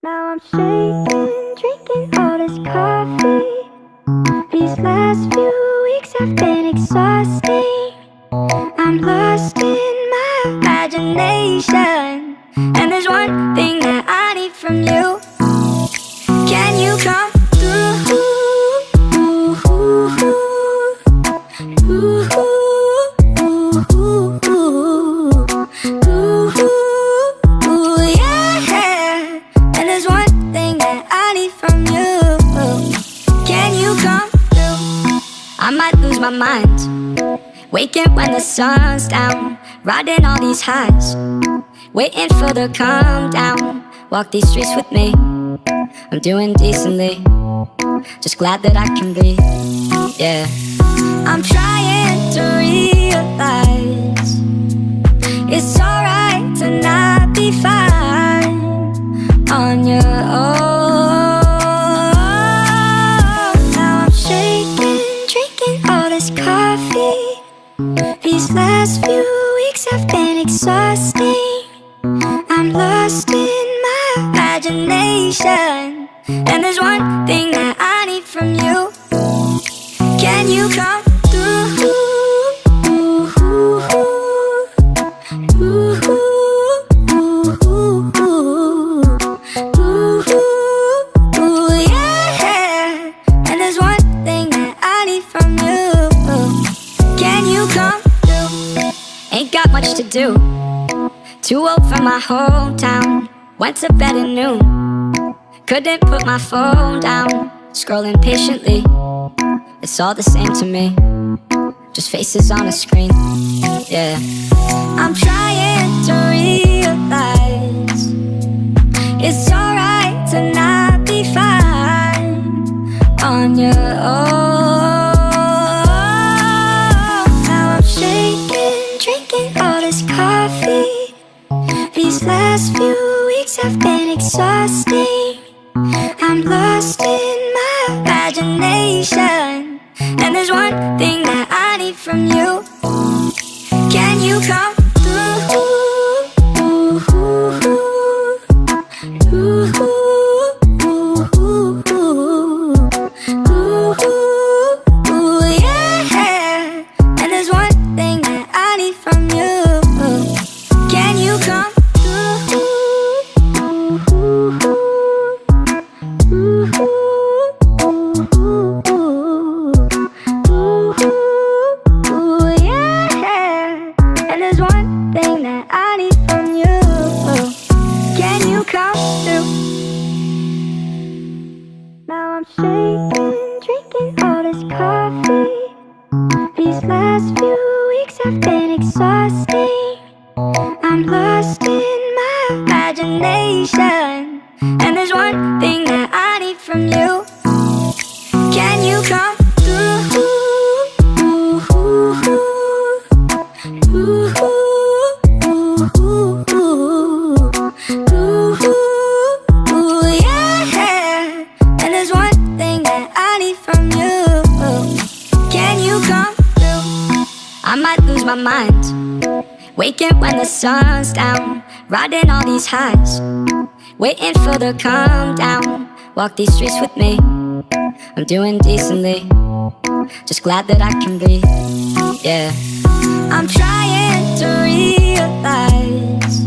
Now I'm shaking, drinking all this coffee. These last few weeks have been exhausting. I'm lost in my imagination, and there's one thing that I need from you. Can you come through? Yeah. And there's one thing that I need from you. Can you come through? I might lose my mind, waking when the sun's down, riding all these highs, waiting for the calm down. Walk these streets with me, I'm doing decently, just glad that I can breathe. Yeah, I'm trying to realize it's alright to not be fine on your own. Now I'm shaking, drinking all this coffee. These last few weeks have been exhausting. I'm lost in my imagination, and there's one thing that I need from you. Can you come through? Yeah. And there's one thing that I need from you. Can you come through? Ain't got much to do, too old for my hometown. Went to bed at noon, couldn't put my phone down. Scrolling patiently, it's all the same to me, just faces on a screen. Yeah, I'm trying to realize it's alright to not be fine on your own. Now I'm shaking, drinking all this coffee. These last few weeks have been exhausting. I'm lost in my imagination, and there's one thing that I need from you. Can you come through? Yeah. And there's one thing that I need from you. Can you come through? Yeah. And there's one thing that I need from you. Can you come through? Now I'm shaking, drinking all this coffee. These last few weeks have been exhausting. I'm lost in my imagination, and there's one thing that I need from you. Can you come through? Yeah. And there's one thing that I need from you. Can you come through? Now I'm shaking, drinking all this coffee. These last few weeks have been exhausting. I'm lost in my imagination, and there's one thing that I need from you. Can you come through? And there's one thing that I need from you. Can you come through? Yeah. And there's one thing that I need from you. Can you come through? I might lose my mind, waking when the sun's down, riding all these highs, waiting for the calm down. Walk these streets with me, I'm doing decently, just glad that I can breathe. Yeah, I'm trying to realize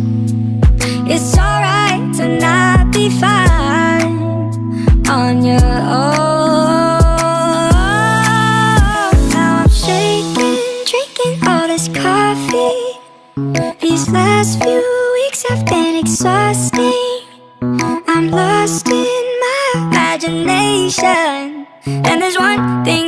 it's alright to not be fine on your own. Now I'm shaking, drinking all this coffee. These last few weeks have been exhausting. I'm lost in my imagination, and there's one thing